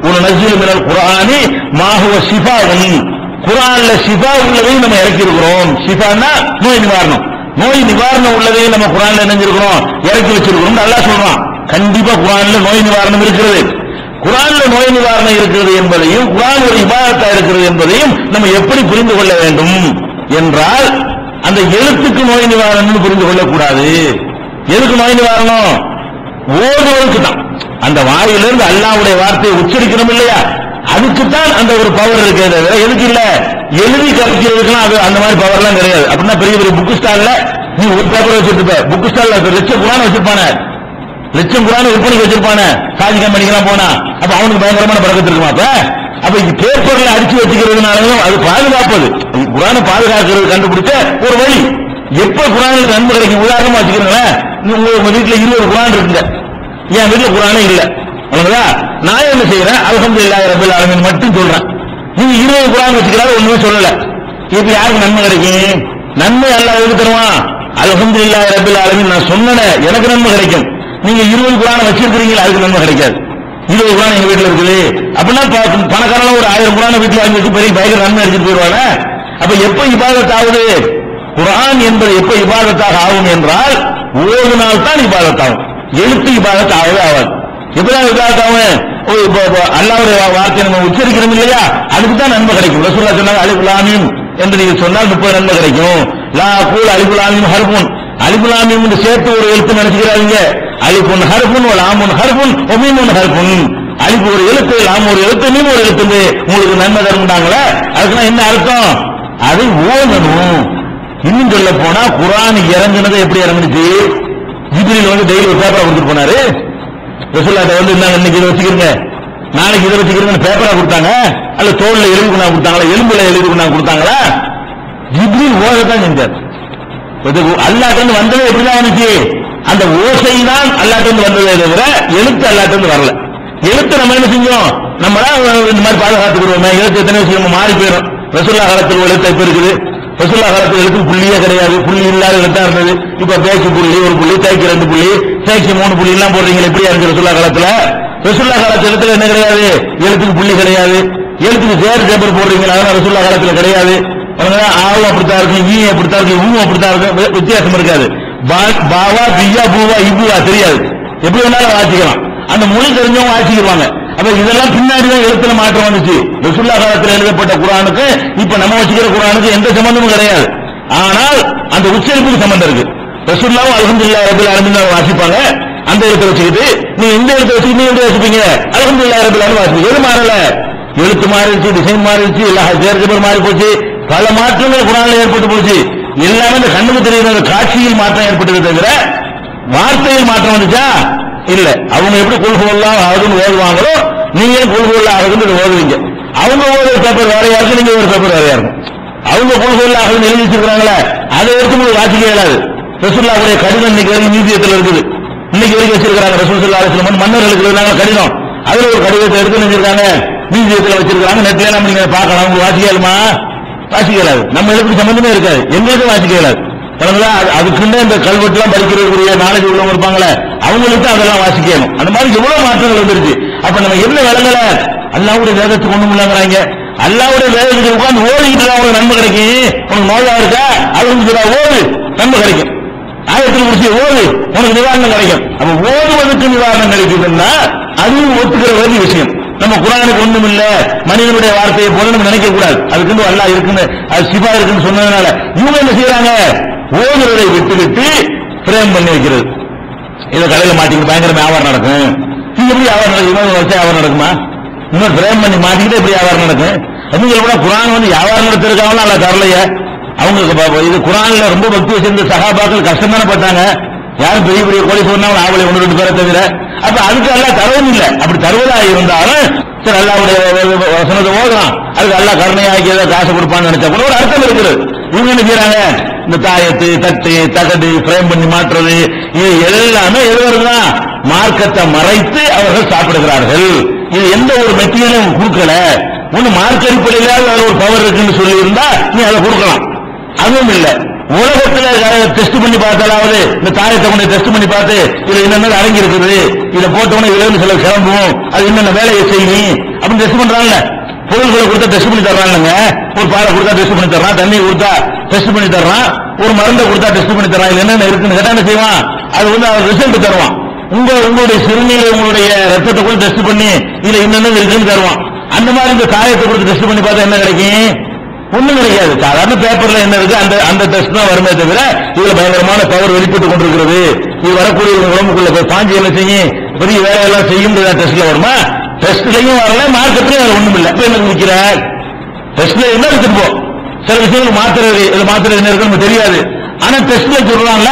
ஒரு நஸ்ஸிலு மினல் குர்ஆனி மா ஹுவ ஷிஃபாஉன், குர்ஆன்ல ஷிஃபா உள்ளதையும் நம்ம இறக்கி இருக்கிறோம். ஷிஃபான்னா நோய் நிவாரணம், நோய் நிவாரணம் உள்ளதையும் நம்ம குர்ஆன்ல நினைஞ்சிருக்கிறோம், இறக்கி வச்சிருக்கிறோம். அல்லாஹ் சொல்றான் கண்டிப்பா குர்ஆன்ல நோய் நிவாரணம் இருக்கிறது. குர்ஆன்ல நோய் நிவாரணம் இருக்கிறது என்பதையும் குர்ஆன் ஒரு இபாதத்தா இருக்கிறது என்பதையும் நம்ம எப்படி புரிந்து கொள்ள வேண்டும் என்றால், அந்த எழுத்துக்கு நோய் நிவாரணம் புரிந்து கொள்ளக்கூடாது. எதுக்கு நோய் நிவாரணம்? ஓதுவதற்கு தான். அந்த வாயிலிருந்து அல்லாஹ்வுடைய வார்த்தையை உச்சரிக்கணும் இல்லையா, அதுக்குத்தான் அந்த ஒரு பவர் இருக்கிறது. எதுக்கு இல்ல? எழுதி கற்கிறதுக்குலாம் அது அந்த மாதிரி பவர்லாம் கிடையாது. அப்படின்னா பெரிய பெரிய புக் ஸ்டால்ல நீ ஒரு பேப்பர் வச்சிருப்ப, புக் ஸ்டால்ல லட்சம் குர்ஆன் வச்சிருப்பான, லட்சம் குர்ஆன் விற்பனைக்கு வச்சிருப்பான, காஜி கம்பெனிக்கெல்லாம் போனா அப்ப அவனுக்கு பயங்கரமான பறக்கத்து இருக்குமா? அப்ப இது பேப்பர்ல அடிச்சு வச்சுக்கிறதுனாலும் அது பாதுகாப்பது, குர்ஆனை பாதுகாக்கிறது கண்டுபிடிச்ச ஒரு வழி. எப்ப குர்ஆனுக்கு நன்மை கிடைக்கும்? உதாரணமா வச்சுக்கிறீங்களேன், உங்க வீட்டுல 20 குர்ஆன் இருக்குங்க, என் வீட்டுல குர்ஆனே இல்ல, நான் என்ன செய்யறேன்? அல்ஹம்துலில்லாஹி ரப்பில் ஆலமீன் மட்டும் சொல்றேன். நீங்க 20 குர்ஆன் வச்சுக்கிறாரு, ஒண்ணுமே சொல்லல. இப்ப யாருக்கு நன்மை கிடைக்கும்? நன்மை அல்லாஹ் எதுக்கு தருவான்? அல்ஹம்துலில்லாஹி ரப்பில் ஆலமீன் நான் சொன்னேன், எனக்கு நன்மை கிடைக்கும். நீங்க 20 குர்ஆன் வச்சிருக்கீங்களா, அதுக்கு நன்மை கிடைக்காது. 20 குர்ஆன் எங்க வீட்டுல இருக்குது அப்படின்னா பணக்காரன ஒரு 1000 குர்ஆன் வீட்டுல வாங்கி வச்சு பெரிய பயங்கர நன்மை எடுத்துட்டு போயிடுவாங்க. அப்ப எப்ப இபாதத் ஆகுது? குர்ஆன் என்பது எப்ப இபாதத்தாக ஆகும் என்றால் ஓதுனால் தான் இபாதத் ஆகும். எழுத்து இபாதத் ஆகவே ஆகாது. எப்பதான் இபாதத் ஆகும்? அல்லாஹ்வுடைய வார்த்தையை நம்ம உச்சரிக்கிறோம் இல்லையா, அதுக்கு தான் நன்மை கிடைக்கும். ரசூலுல்லாஹ் சொன்னாங்க அலிஃப் லாம் மீம் என்று நீங்க சொன்னால் 30 நன்மை கிடைக்கும். லா கூல் அலிஃப் லாம் மீம் ஹர்ஃபுன், அலிஃப் லாம் மீம் சேர்த்து ஒரு எழுத்து நினைச்சுக்கிறாங்க. அலிஃபுன் ஹர்ஃபுன் வ லாமுன் ஹர்ஃபுன் வ மீமுன் ஹர்ஃபுன். அலிஃப் ஒரு எழுத்து, லாம் ஒரு எழுத்து, மீம் ஒரு எழுத்து, உங்களுக்கு நன்மை தரும்டாங்களே. அதுக்கு என்ன அர்த்தம்? அதை ஓதணும். இன்னும் சொல்ல போனா குர்ஆன் இறங்குனது எப்படி இறங்குச்சு? ஜிப்ரீல் வந்து டெய்லி ஒரு பேப்பரா கொடுத்துட்டு போனாரு. ரசூலுல்லாஹ் வந்து இன்னைக்கு இதை வச்சுக்கிறீங்க, நாளைக்கு இதை வச்சுக்கிறீங்க பேப்பரா கொடுத்தாங்க, அல்ல தோல்ல எழுதி கொண்டா கொடுத்தாங்களா, எலும்புல எழுதி கொண்டா கொடுத்தாங்களா? ஜிப்ரீல் ஓதத்தான் செஞ்சார். அல்லாஹ்ட்ட வந்தது எப்படிதான் வந்துச்சு? அந்த ஓசை தான் அல்லாஹ்ட்ட வந்ததே தவிர எழுத்து அல்லாஹ்ட்ட வரல. எழுத்து நம்ம என்ன செஞ்சோம்? நம்மளா இந்த மாதிரி பாதுகாத்துக்கிறோமே, எழுத்து எத்தனை விஷயம் மாறி போயிடும். ரசூலுல்லாஹ் காலத்தில் எழுத்து இப்ப இருக்குது, ரசூலுல்லாஹ் காலத்தில் எழுத்து புள்ளியே கிடையாது, புள்ளி இல்லாத எழுத்தா இருந்தது. இப்ப பேச்சு புள்ளி ஒரு புள்ளி, தேய்க்கு 2 புள்ளி, தேய்க்கு 3 புள்ளி எல்லாம் போடுறீங்க. எப்படியா இருக்கு ரசூலுல்லாஹ் காலத்துல? ரசூலுல்லாஹ் காலத்துல எழுத்துல என்ன கிடையாது? எழுத்துக்கு புள்ளி கிடையாது. எழுத்துக்கு சேர் பேப்பர் போடுறீங்களா? அதெல்லாம் ரசூலுல்லாஹ் காலத்துல கிடையாது. ஆவும் அப்படித்தான் இருக்கு, ஈ அப்படித்தான் இருக்கு, ஊவும் அப்படித்தான் இருக்கு, வித்தியாசம் இருக்காது. பாவா பியா பூவா இபுவா தெரியாது, எப்படி வேணாலும் வாசிக்கலாம். அந்த மொழி தெரிஞ்சவங்க வாசிக்கிடுவாங்க. அப்ப இதெல்லாம் பின்னாடிதான் எழுத்துல மாற்றம் வந்துச்சு. ரசூலுல்லாஹ் காலத்தில் எழுதப்பட்ட குர்ஆனுக்கு இப்ப நம்ம வச்சுக்கிற குர்ஆனுக்கு எந்த சம்பந்தமும் கிடையாது. ஆனால் அந்த உச்சரிப்புக்கு சம்பந்தம் இருக்கு. ரசூலுல்லாஹ் அல்ஹம்துலில்லாஹி ரப்பில் ஆலமீன் வாசிப்பாங்க, அந்த எழுத்தை வச்சுக்கிட்டு நீ இந்த எழுத்தை வச்சுக்கிட்டு நீ எப்படி வாசிப்பீங்க? அல்ஹம்துலில்லாஹி ரப்பில் ஆலமீன் வாசிப்பீங்க. எது மாறல? எழுத்து மாறிடுச்சு, டிசைன் மாறிடுச்சு, எல்லாம் சேர்க்கப்பட்டு மாறி போச்சு. பல மாற்றங்கள் குர்ஆன்ல ஏற்பட்டு போச்சு. எல்லாமே இந்த கண்ணுக்கு தெரியுற காட்சியில் மாற்றம் ஏற்பட்டது தவிர வார்த்தையில் மாற்றம் வந்துச்சா? இல்ல. அவங்க எப்படி குல்ஹுவல்லாஹ் அஹதுன்னு ஓதுவாங்களோ நீங்க குல்ஹுவல்லாஹ் அஹதுன்னு ஓதுவீங்க. அவங்க ஓதுற பேப்பர் வேறையா இருக்கு, நீங்க ஒரு பேப்பர் வேறையா இருக்கும். அவங்க குல்ஹுவல்லாஹ் அஹதுன்னு எழுதி வச்சிருக்காங்களே அதை எடுத்து உங்களுக்கு வாசிக்க இயலாது. ரசூலுல்லாஹ்வுடைய கடிதம் இன்னைக்கு வரைக்கும் மியூசியத்தில் இருக்குது, இன்னைக்கு வரைக்கும் வச்சிருக்காங்க. ரசூல் ஸல்லல்லாஹு அலைஹி வஸல்லம் மன்னர்களுக்கு எழுதினாங்க கடிதம், அதுல ஒரு கடிதத்தை எடுத்து வச்சிருக்காங்க, மியூசியத்தில் வச்சிருக்காங்க. நெட்ல நம்ம நீங்க பார்க்கலாம். அவங்க வாசிக்கலாமா? வாசிக்கலாது. நம்ம எழுத்துக்கு சம்பந்தமே இருக்காது, எங்களுக்கும் வாசிக்கலாது. அதுக்குன்னு இந்த கல்வெட்டுலாம் படிக்கிறதுக்குரிய நாலேஜ் உள்ளவங்க இருப்பாங்களே, அவங்களுக்கு அதெல்லாம் வாசிக்கணும். அந்த மாதிரி எவ்வளவு மாற்றங்கள் வந்துருச்சு. அப்ப நம்ம என்ன விளங்கல? அல்லாஹ்வுடைய வேதத்துக்கு ஒண்ணும் இல்லைங்கிறாங்க. அல்லாஹ்வுடைய வேதத்துக்கு உட்கார்ந்து ஓடிக்கிட்டு உனக்கு நன்மை கிடைக்கும். உனக்கு நோயா இருக்கா, அது ஓடு, நன்மை கிடைக்கும். ஆயத்தில் முடிச்சு ஓடு, உனக்கு நிவாரணம் கிடைக்கும். அப்ப ஓடுவதற்கு நிவாரணம் கிடைக்குதுன்னா அதுவும் ஒத்துக்கிற வேண்டிய விஷயம். நம்ம குர்ஆனுக்கு ஒண்ணும் இல்ல, மனிதனுடைய வார்த்தையை போல நம்ம நினைக்க கூடாது. அதுக்கு அல்லாஹ் இருக்குன்னு, அது சிபா இருக்குன்னு சொன்னதுனால இவங்க என்ன செய்யறாங்க? ஓதுறதை விட்டு பிரேம் பண்ணி வைக்கிறது. இதை கடையில மாட்டிக்கிட்டு பயங்கர வியாபாரம் நடக்கும். இது எப்படி வியாபாரம் நடக்கும்? இன்னொரு வருஷம் வியாபாரம் நடக்குமா? இன்னொரு பிரேம் பண்ணி மாட்டிக்கிட்டு எப்படி வியாபாரம் நடக்கும்? அதுங்க கூட குர்ஆன் வந்து வியாபாரம் நடத்திருக்காங்க, அல்ல தரலையே. அவங்க இது குர்ஆன்ல ரொம்ப பக்தி வச்சிருந்த சஹாபாக்கள் கஷ்டம் தானே பட்டாங்க. யாரும் பெரிய பெரிய கோழி சொன்னாங்க, ஆவலை 1-2 பேரை தவிர. அப்ப அதுக்கு அல்லாஹ் தரவும் இல்லை. அப்படி தருவதா இருந்தாலும் சரி, அல்லாஹ்வுடைய வசனத்தை ஓதுறான், அதுக்கு அல்லாஹ் கருணையாக்கி ஏதாவது காசு கொடுப்பான்னு நினைச்சா கூட ஒரு அர்த்தம் இருக்குது. இவங்க என்ன செய்யறாங்க? இந்த தாயத்து, தட்டு, தகடு, பிரேம் பண்ணி மாற்றுறது, இது எல்லாமே எதுவரைதான் மார்க்கத்தை மறைத்து அவர்கள் சாப்பிடுகிறார்கள். இது எந்த ஒரு மெட்டீரியலும் கொடுக்கல. ஒண்ணு மார்க்க அடிப்படையில ஒரு பவர் இருக்குன்னு சொல்லி இருந்தா நீ அதை கொடுக்கலாம். அதுவும் இல்லை. உலகத்துல டெஸ்ட் பண்ணி பார்த்தாலாவது இந்த தாயத்தை கொண்டு டெஸ்ட் பண்ணி பார்த்து இதுல என்னென்ன அடங்கி இருக்குது, இதை போட்டவன இதுல சில கிளம்பும், அது என்னென்ன வேலையை செய்யும் அப்படின்னு டெஸ்ட் பண்றாங்கல்ல. பொருள்களை கொடுத்தா டெஸ்ட் பண்ணி தர்றாங்க. ஒரு பாலை கொடுத்தா டெஸ்ட் பண்ணி தர்றான், தண்ணி கொடுத்தா டெஸ்ட் பண்ணி தர்றான், ஒரு மருந்தை கொடுத்தா டெஸ்ட் பண்ணி தர்றான். இது என்னென்ன இருக்குன்னு கேட்டா என்ன செய்வான்? அது அவர் ரிசல்ட் தருவான். உங்களுடைய சிறுநீரை உங்களுடைய ரத்தத்தை கூட டெஸ்ட் பண்ணி இதுல என்னென்ன இருக்குன்னு தருவான். அந்த மாதிரி இந்த காயத்தை கொடுத்து டெஸ்ட் பண்ணி பார்த்தா என்ன கிடைக்கும்? ஒண்ணும் கிடைக்காது. சாதாரண பேப்பர்ல என்ன இருக்கு அந்த டெஸ்ட் தான் வருமே தவிர இதுல பயங்கரமான பவர் வெளிப்பட்டு கொண்டிருக்கிறது, இது வரக்கூடிய உடம்புக்குள்ள போய் பாஞ்சு என்ன செய்யும், பெரிய வேலையெல்லாம் செய்யும் டெஸ்ட்ல வருமா? டெஸ்ட்லயும் வரல, மார்க்கெட்லயும் வேற ஒண்ணும் இல்லை. என்ன நினைக்கிற டெஸ்ட்ல என்ன எடுத்துட்டு போ. சில விஷயங்கள் மாத்திரை என்ன இருக்குன்னு தெரியாது. ஆனா டெஸ்ட்ல சொல்றாங்கல்ல,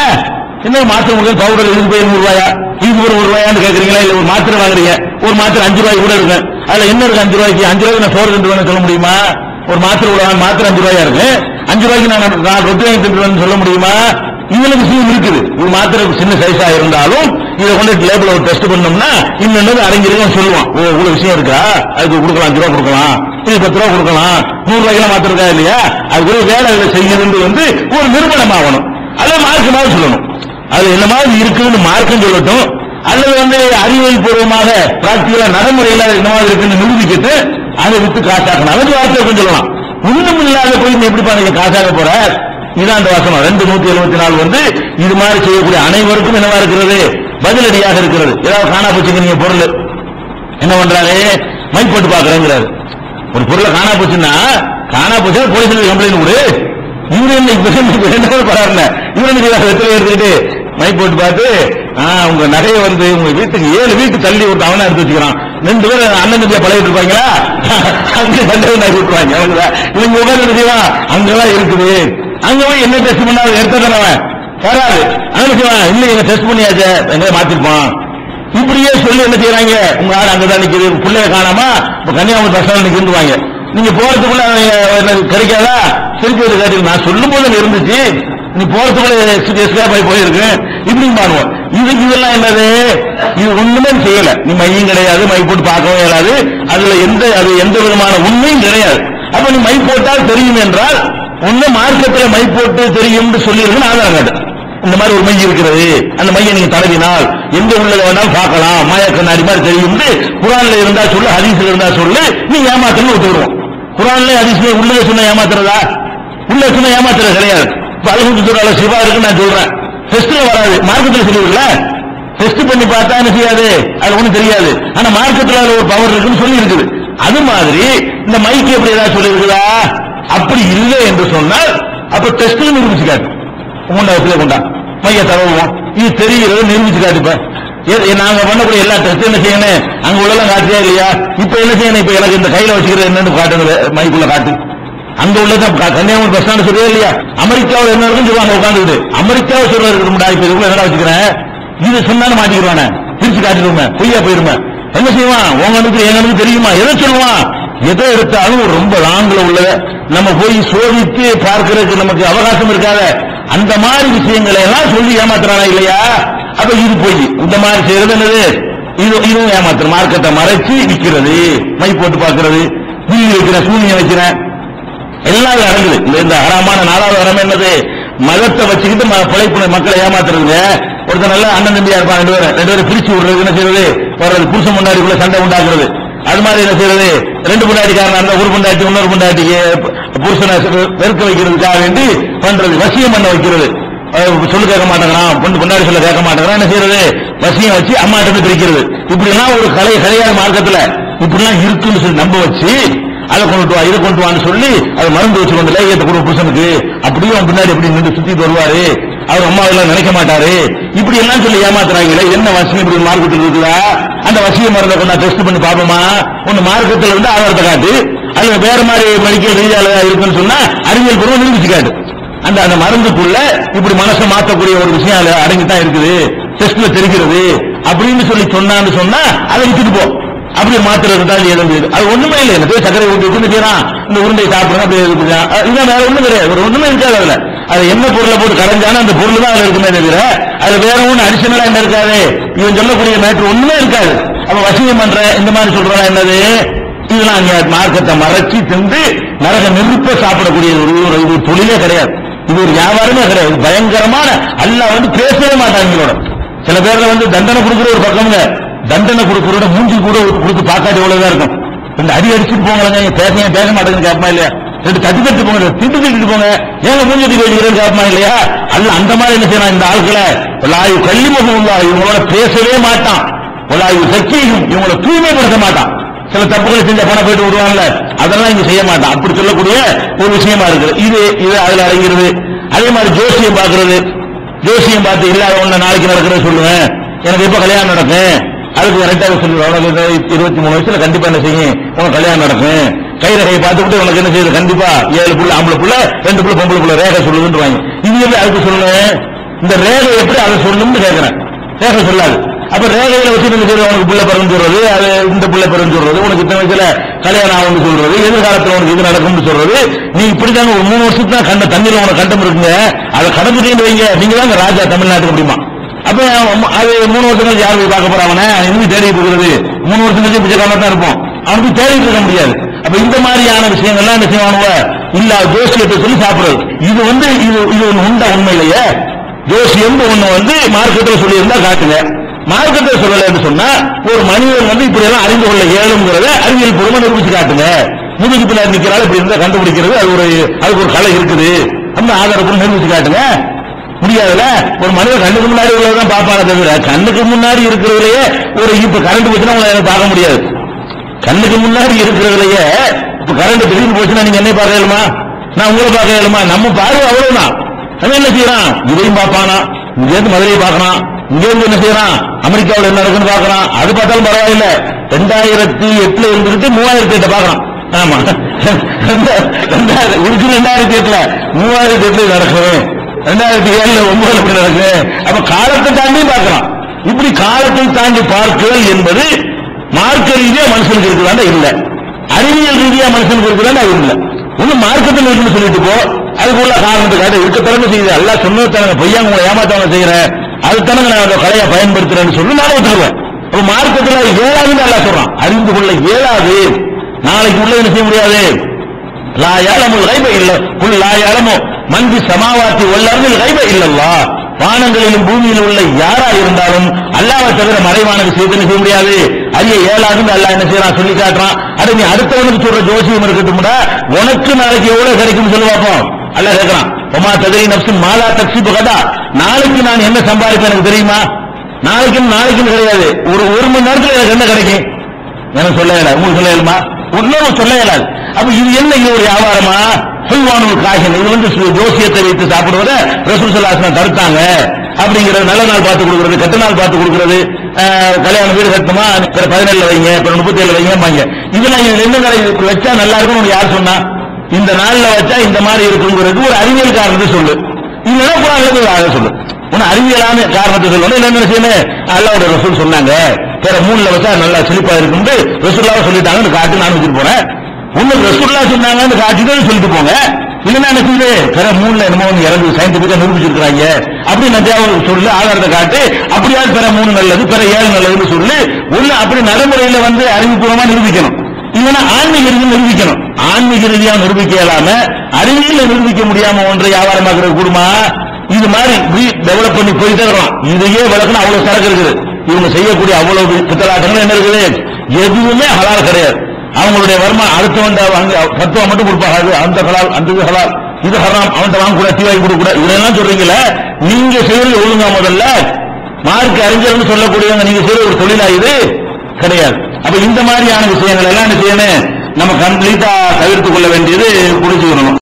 என்ன மாத்திரை உங்களுக்கு பவுடர் இதுக்கு போய் 100 ரூபாயா, இதுக்கு ஒரு 1 ரூபாயான்னு கேட்கறீங்களா? இல்ல ஒரு மாத்திரை வாங்குறீங்க, ஒரு மாத்திரை 5 ரூபாய்க்கு கூட இருக்கு. அதுல என்ன இருக்கு? 5 ரூபாய்க்கு 5 ரூபாய்க்கு நான் சோறு தின்றுவேன்னு சொல்ல முடியுமா? ஒரு மாத்திரை மாத்திரை 5 ரூபாயா இருக்கு, 5 ரூபாய்க்கு நான் ரொட்டி வாங்கி தின்றுவேன்னு சொல்ல முடியுமா? இதுல விஷயம் இருக்குது. ஒரு மாத்திரை சின்ன சைஸா இருந்தாலும் இதை கொண்டு லேபிள் ஒரு டெஸ்ட் பண்ணோம்னா இன்னொன்னு அடங்கிருக்கும் சொல்லுவான். ஓ இவ்வளவு விஷயம் இருக்கா, அதுக்கு கொடுக்கலாம் 5 ரூபா கொடுக்கலாம், இது 10 ரூபா கொடுக்கலாம், 100 ரூபாய்க்கு மாத்திரை இருக்கா இல்லையா? அது வேலை செய்யறது ஒரு நிறுவனம் ஆகணும். அதை மார்க்கமாக சொல்லணும். அது என்ன மாதிரி இருக்குன்னு மார்க்கம் சொல்லட்டும், அல்லது அறிவியல் பூர்வமாக பிராக்டிகலா நடைமுறையில என்ன மாதிரி இருக்குன்னு நிரூபிக்கிட்டு அதை விட்டு காசாக்கணும். அதுக்கு வார்த்தை சொல்லலாம். ஒண்ணும் இல்லாத போய் நீ எப்படிப்பா நீங்க காசாக்க போற? இதான் அந்த வசனம் 274 இது மாதிரி செய்யக்கூடிய அனைவருக்கும் என்னவா இருக்கிறது? பதிலடியாக இருக்கிறது. ஏதாவது காணா போச்சுங்க நீங்க பொருள் என்ன பண்றாரு? மைக் போட்டு பாக்குறேங்கிறாரு. ஒரு பொருளை காணா போச்சுன்னா போலீஸ் கம்ப்ளைண்ட் கொடு. இவரு பரவாயில்ல, இவரு எடுத்துக்கிட்டு மைக் போட்டு பார்த்து உங்க நகையை உங்க வீட்டுக்கு 7 வீட்டு தள்ளி ஒரு அவனா எடுத்து வச்சுக்கிறான். 2 பேரும் அண்ணன் தம்பியா பழகிட்டு இருப்பாங்களா, அங்கே சண்டை உண்டாக்கி விட்டுருவாங்க. இவங்க உட்கார்ந்து செய்வான் அங்கெல்லாம் இருக்குது. அங்க போய் என்ன டெஸ்ட் பண்ணாது எடுத்தவன் வராது. அங்க செய்வான் இல்லை எங்க டெஸ்ட் பண்ணியாச்சு எங்க மாத்திருப்பான். இப்படியே சொல்லி என்ன செய்யறாங்க? உங்க ஆள் அங்கதான் நிக்குது, பிள்ளைய காணாமா கன்னியாகுமரி பஸ் ஸ்டாண்ட் நிற்குவாங்க. நீங்க போறதுக்குள்ள கிடைக்காதா? திருப்பி காட்டி நான் சொல்லும் போது இருந்துச்சு, நீ போறதுக்குள்ள எஸ்கேப் ஆகி போயிருக்கு இப்படி பாருவோம். இதெல்லாம் என்னது? இது ஒண்ணுமே செய்யல. நீ மையும் கிடையாது, மை போட்டு பார்க்கவும் இயலாது. அதுல எந்த விதமான உண்மையும் கிடையாது. அப்ப நீ மை போட்டால் தெரியும் என்றால் ஒண்ணு மார்க்கத்தில் மை போட்டு தெரியும் சொல்லியிருக்குன்னு ஆதாரம் காட்டு. இந்த மாதிரி ஒரு மை இருக்கிறது, அந்த மையை நீங்க தடவினால் எந்த உள்ளத வேணாலும் பார்க்கலாம், மாயா கண்ணாடி மாதிரி தெரியும். குரான்ல இருந்தா சொல்லு, ஹதீஸ்ல இருந்தா சொல்லு, நீ ஏமாத்தணும் ஒத்துக்கிறோம். குரான்ல ஹதீஸ்ல உள்ளத சொன்ன ஏமாத்துறதா? உள்ள சொன்ன ஏமாத்துறது கிடையாது. அல்ஹம்துலில்லாஹ் சிவா இருக்குன்னு நான் சொல்றேன். டெஸ்ட்ல வராது, மார்க்கத்தில் சொல்லுவீங்கள. டெஸ்ட் பண்ணி பார்த்தா என்ன செய்யாது? அது ஒண்ணும் தெரியாது. ஆனா மார்க்கத்தில் அதுல ஒரு பவர் இருக்குன்னு சொல்லி இருக்குது. அது மாதிரி இந்த மைக்கு எப்படி ஏதாவது சொல்லி இருக்குதா? அப்படி இல்லை என்று சொன்னால் அப்ப டெஸ்ட் நிரூபிச்சு காட்டு. உண்டாவத்துல கொண்டா மைய தரவுவோம், இது தெரிகிறது நிரூபிச்சு காட்டுப்ப. நாங்க பண்ணக்கூடிய எல்லா டெஸ்ட் என்ன செய்யணும்? அங்க உள்ளலாம் காட்டியா இல்லையா? இப்ப என்ன செய்யணும்? இப்ப எனக்கு இந்த கையில வச்சுக்கிறது என்னன்னு காட்டுங்க, மைக்குள்ள காட்டு. அங்க உள்ளது கன்னியாகுமரி பஸ் ஸ்டாண்ட் சொல்றே இல்லையா? அமெரிக்காவில் என்ன இருக்குன்னு சொல்லுவாங்க உட்காந்துக்கிட்டு. அமெரிக்காவை சொல்றது இப்ப இதுக்குள்ள என்ன வச்சுக்கிறேன், இது சொன்னாலும் மாட்டிக்கிறானே, பிரிச்சு காட்டிடுவோமே, பொய்யா போயிருமே. என்ன செய்வான்? உங்க எங்களுக்கு தெரியுமா? எதை சொல்லுவான்? எதை எடுத்தாலும் ரொம்ப லாங்கில உள்ளத நம்ம போய் சோதித்து பார்க்கிறதுக்கு நமக்கு அவகாசம் இருக்காத அந்த மாதிரி விஷயங்களை எல்லாம் சொல்லி ஏமாத்துறானா இல்லையா? அப்ப இது போய் இந்த மாதிரி செய்யறது என்னது? இதுவும் ஏமாத்துற. மார்க்கெட்டை மறைச்சு விற்கிறது, மை போட்டு பார்க்கிறது, வீடு வைக்கிறேன், சூனியம் வைக்கிறேன், எல்லாம் அடங்குது. இந்த ஹராமான 4வது ஹராம் என்னது? மதத்தை வச்சுக்கிட்டு பிழைப்பு மக்களை ஏமாத்துறதுங்க. ஒருத்தர் நல்ல அண்ணன் தம்பியா இருப்பான், 2 பேரும் பிரிச்சு விடுறது. என்ன செய்யறது? வர்றது புருஷன் முன்னாடிக்குள்ள சண்டை உண்டாக்குறது. அது மாதிரி என்ன செய்யறது? 2 பொண்டாட்டிக்காரன் அந்த ஒரு பொண்டாட்டி இன்னொரு பொண்டாட்டிக்கு புருஷனை வெறுக்க வைக்கிறதுக்காக வேண்டி பண்றது, வசியம் பண்ண வைக்கிறது. சொல்லு கேட்க மாட்டேங்கிறான், பொண்டாட்டி சொல்ல கேட்க மாட்டேங்கிறான், என்ன செய்யறது? வசியம் வச்சு அம்மாட்ட பிரிக்கிறது. இப்படி எல்லாம் ஒரு கலையான மார்க்கத்துல இப்படி எல்லாம் இருக்குன்னு சொல்லி நம்ப வச்சு அதை கொண்டு வா, இதை கொண்டு வான்னு சொல்லி அதை மருந்து வச்சு வந்து லேயத்தை கொடுக்க புருஷனுக்கு. அப்படியும் பின்னாடி எப்படி நின்று சுத்திட்டு வருவாரு, அவர் அம்மா எல்லாம் நினைக்க மாட்டாரு. இப்படி எல்லாம் சொல்லி ஏமாத்துறாங்களே. என்ன வசியம் இப்படி மார்க்கெட்டில் இருக்குதா? அந்த வசிய மருந்தை கொண்டா டெஸ்ட் பண்ணி பார்ப்போமா? ஒன்னு மார்க்கெட்டில் இருந்து ஆதாரத்தை காட்டு, அல்லது வேற மாதிரி மெடிக்கல் ரீதியாக இருக்குன்னு சொன்னா அறிவியல் பூர்வம் நிரூபிச்சு காட்டு. அந்த மருந்துக்குள்ள இப்படி மனசை மாற்றக்கூடிய ஒரு விஷயம் அடங்கித்தான் இருக்குது, டெஸ்ட்ல தெரிகிறது அப்படின்னு சொல்லி சொன்னான்னு சொன்னா அதை விட்டுட்டு போ. அப்படி மாத்திரை தான் எழுந்து அது ஒண்ணுமே இல்லை. எனக்கு சக்கரை ஊட்டி வச்சு செய்யறான், இந்த உருண்டை சாப்பிடுறேன் அப்படி இதுதான், வேற ஒண்ணும் கிடையாது. ஒரு ஒண்ணுமே இருக்காது. அதுல அது என்ன பொருளை போட்டு கரைஞ்சாலும் அந்த பொருள் தான் அதுல இருக்குமே தவிர அது வேற ஒண்ணு அடிஷனலா என்ன இருக்காது. இவன் சொல்லக்கூடிய மேட்ரு ஒண்ணுமே இருக்காது. அப்ப வசியம் பண்ற இந்த மாதிரி சொல்றா என்னது? இதெல்லாம் அங்க மார்க்கத்தை மறைச்சி தின்று நரக நெருப்ப சாப்பிடக்கூடிய ஒரு தொழிலே கிடையாது. இது ஒரு வியாபாரமே கிடையாது. பயங்கரமான அல்லாஹ் பேசவே மாட்டாங்களோட. சில பேர்ல தண்டனை கொடுக்குற ஒரு பக்கம்ங்க, தண்டனை கொடுக்கிறோட மூஞ்சி கூட கொடுத்து பார்க்காத எவ்வளவுதான் இருக்கும். ரெண்டு அடி அடிச்சுட்டு போங்க, பேச மாட்டேங்குன்னு கேட்பமா இல்லையா? ரெண்டு தட்டு போங்க, திட்டு போங்க, ஏங்க மூஞ்சி கேட்கிறேன்னு கேட்பமா இல்லையா? அல்ல அந்த மாதிரி என்ன செய்யலாம், இந்த ஆட்களை ஒலாயு கல்லிமுகம் இவங்களோட பேசவே மாட்டான், ஒலாயு சக்கியும் இவங்களை தூய்மைப்படுத்த மாட்டான். சில தப்புகளை செஞ்ச பணம் போயிட்டு விடுவாங்கல்ல, அதெல்லாம் இங்க செய்ய மாட்டான். அப்படி சொல்லக்கூடிய ஒரு விஷயமா இருக்குது. இது அதுல அடங்கிறது. அதே மாதிரி ஜோசியம் பார்க்கறது, ஜோசியம் பார்த்து இல்லாத ஒண்ணு நாளைக்கு நடக்கிறத சொல்லுவேன், எனக்கு எப்ப கல்யாணம் நடக்கும், அதுக்கு கரெக்டாக சொல்லுவேன், உனக்கு 23 வயசுல கண்டிப்பா என்ன செய்யும், உனக்கு கல்யாணம் நடக்கும். கைரகையை பார்த்துக்கிட்டு உனக்கு என்ன செய்யுது, கண்டிப்பா 7 புள்ள ஆம்பளை புள்ள 2 புள்ள பொம்பளை புள்ள ரேகை சொல்லுதுன்னு. இது எப்படி அதுக்கு சொல்லுவேன், இந்த ரேகை எப்படி அதை சொல்லணும்னு கேட்கிறேன். ரேகை சொல்லாது. அப்ப ரேகையில வச்சு உனக்கு புள்ள பிறந்து சொல்றது, அது இந்த புள்ள பிறந்து சொல்றது, உனக்கு இத்தனை வயசுல கல்யாணம் ஆகும்னு சொல்றது, எதிர்காலத்தில் உனக்கு இது நடக்கும்னு சொல்றது. நீ இப்படிதாங்க ஒரு 3 வருஷத்துக்கு தான் கண்ட தண்ணீர் உனக்கு கண்டம் இருக்குங்க, அதை கடந்துட்டு வைங்க, நீங்க தான் ராஜா தமிழ்நாட்டுக்கு முடியுமா? அப்ப அது 3 வருஷம் யாரு போய் பார்க்க போறாங்க, இன்னும் தேடிட்டு இருக்கிறது 3 வருஷம் கழிச்சு பிச்சைக்காம தான் இருப்போம், அவனுக்கு தேடிட்டு இருக்க முடியாது. அப்ப இந்த மாதிரியான விஷயங்கள்லாம் என்ன செய்வானுவ, இல்ல ஜோசியத்தை சொல்லி சாப்பிடுறது. இது உண்ட உண்மையிலேயே ஜோசியம் ஒண்ணு மார்க்கெட்டில் சொல்லி இருந்தா காட்டுங்க. மார்க்கெட்டில் சொல்லல என்று சொன்னா ஒரு மனிதன் இப்படி எல்லாம் அறிந்து கொள்ள இயலுங்கிறத அறிவியல் பூர்வமா நிரூபிச்சு காட்டுங்க. முதுகு பின்னாடி நிக்கிறாள் இப்படி இருந்தா கண்டுபிடிக்கிறது, அதுக்கு ஒரு கலை இருக்குது, அந்த ஆதாரப்பூர்வம் நிரூபிச்சு காட்டுங்க. முடியாதுல. ஒரு மனிதன் கண்ணுக்கு முன்னாடி உள்ளதான் பார்ப்பாங்க தவிர கண்ணுக்கு முன்னாடி இருக்கிறதுலயே இப்ப கரண்ட் போச்சுன்னா உங்களை பார்க்க முடியாது. கண்ணுக்கு முன்னாடி இருக்கிறதுலயே இப்ப கரண்ட் திடீர்னு போச்சுன்னா நீங்க என்ன பார்க்க இயலுமா, நான் உங்களை பார்க்க இயலுமா? நம்ம பார்வை அவ்வளவுதான். அவன் என்ன செய்யறான், இதையும் பார்ப்பானா, இங்க இருந்து மதுரையை பார்க்கறான், இங்க இருந்து என்ன செய்யறான், அமெரிக்காவில் என்ன நடக்குன்னு பார்க்கறான். அது பார்த்தாலும் பரவாயில்ல, 2008 இருந்துட்டு 3008 பார்க்கறான். ஆமா, 2008 3008 நடக்கும், 2007 9 எப்படி நடக்கு. அப்ப காலத்தை தாண்டி பார்க்கலாம். இப்படி காலத்தை தாண்டி பார்க்குதல் என்பது மார்க்க ரீதியா மனுஷனுக்கு இருக்குதாண்டா இல்ல, அறிவியல் ரீதியா மனுஷனுக்கு இருக்குதாண்டா இல்ல. ஒண்ணு மார்க்கத்தில் இருக்குன்னு சொல்லிட்டு போ, அதுக்குள்ள காரணத்துக்காக இருக்க திறமை செய்யுது, எல்லாம் சொன்னதானங்க பொய்யா உங்களை ஏமாத்தவங்க செய்யறேன், அதுதானங்க நான் அந்த கலையை பயன்படுத்துறேன்னு சொல்லி நான் ஒத்துக்குவேன். அப்ப மார்க்கத்தில் ஏழாதுன்னு நல்லா சொல்றான், அறிந்து கொள்ள இயலாது, நாளைக்கு உள்ள என்ன செய்ய முடியாது. லா யஅலமுல் கைப இல்ல குல் லா யஅலமு மன் ஃபி ஸமாவாத்தி வல் அர்தில் கைப இல்லல்லாஹ். வானங்களிலும் பூமியில் உள்ள யாரா இருந்தாலும் அல்லாஹ்வை தவிர மறைவான விஷயத்தை செய்ய முடியாது, அறிய இயலாதுன்னு அல்லாஹ் என்ன செய்யறான் சொல்லி காட்டுறான். அது நீ அடுத்தவனுக்கு சொல்ற ஜோசியம் இருக்கட்டும்டா, உனக்கு நாளைக்கு எவ்வளவு கிடைக்கும் சொல்லி பார்ப்போம். அல்லாஹ் கேட்கிறான், ஒமா தத்ரி நஃப்ஸுன் மா லா தக்ஸிபு கதா, நாளைக்கு நான் என்ன சம்பாதிப்பேன் எனக்கு தெரியுமா? நாளைக்குன்னு கிடையாது, ஒரு மணி நேரத்தில் எனக்கு என்ன கிடைக்கும் எனக்கு சொல்ல இயலாது. உங்களுக்கு சொல்ல இயலுமா? ஒன்னும் சொல்ல இயலாது. அப்ப இது என்ன, இது ஒரு வியாபாரமா? ஹுல்வானுல் காஹின், இது ஜோசியத்தை வைத்து சாப்பிடுவதை ரசூல் ஸல்லல்லாஹு அலைஹி வஸல்லம் தடுத்தாங்க. அப்படிங்கிறது நல்ல நாள் பார்த்து கொடுக்கிறது, கெட்ட நாள் பார்த்து கொடுக்கிறது, கல்யாண வீடு கட்டணுமா 17 வைங்க, 37 வைங்க. இதெல்லாம் என்ன வச்சா நல்லா இருக்கும் யார் சொன்னா? இந்த நாள்ல வச்சா இந்த மாதிரி இருக்குங்கிறது ஒரு அறிவியல் காரணத்தை சொல்லு, இல்லைன்னா குர்ஆன்ல சொல்லு. ஒன்னு அறிவியலான காரணத்தை சொல்லணும், என்ன செய்யணும், அல்லாஹ்வுடைய ரசூல் சொன்னாங்க, பிற 3ல வச்சா நல்லா செழிப்பா இருக்குன்னு ரசூலுல்லாஹ் சொல்லிட்டாங்கன்னு காட்டு நான் வச்சுட்டு போறேன். ஒண்ணு ரசூலுல்லாஹ் சொன்னாங்கன்னு காட்டிட்டு சொல்லிட்டு போங்க, இல்லைன்னா என்ன செய்யுது, பிற 3ல என்னமோ இறந்து சயின்டிபிக்கா நிரூபிச்சிருக்கிறாங்க அப்படின்னு சொல்லு, ஆதாரத்தை காட்டு. அப்படியாவது பிற 3 நல்லது, பிற 7 நல்லதுன்னு சொல்லு. ஒண்ணு அப்படி நடைமுறையில அறிவுபூர்வமா நிரூபிக்கணும், இல்லைன்னா ஆன்மீக ரீதியில் நிரூபிக்கணும். ஆன்மீக ரீதியா நிரூபிக்க இயலாம அறிவியல் நிரூபிக்க முடியாம ஒன்றை வியாபாரமாக்குறது கூடுமா? இது மாதிரி டெவலப் பண்ணி போயிட்டே இருக்கலாம். இதையே விளக்கணும் அவ்வளவு சரக்கு இருக்குது. இவங்க செய்யக்கூடிய அவ்வளவு பித்தலாட்டங்கள் என்ன இருக்குது, எதுவுமே ஹலால் கிடையாது. அவங்களுடைய வருமானம் அடுத்தவன் தத்துவம் மட்டும் கொடுப்பாங்க, அந்த ஹலால் அந்த இது ஹலால் இது ஹராம், அவன் வாங்க கூட தீவாய் கொடுக்க கூட, இதெல்லாம் சொல்றீங்களே, நீங்க செய்யறது ஒழுங்கா? முதல்ல மார்க் அறிஞர்னு சொல்லக்கூடியவங்க நீங்க செய்யற ஒரு தொழிலா இது கிடையாது. அப்ப இந்த மாதிரியான விஷயங்கள் எல்லாம் என்ன செய்யணும், நம்ம கம்ப்ளீட்டா தவிர்த்து கொள்ள வேண்டியது புரிஞ்சுக்கணும்.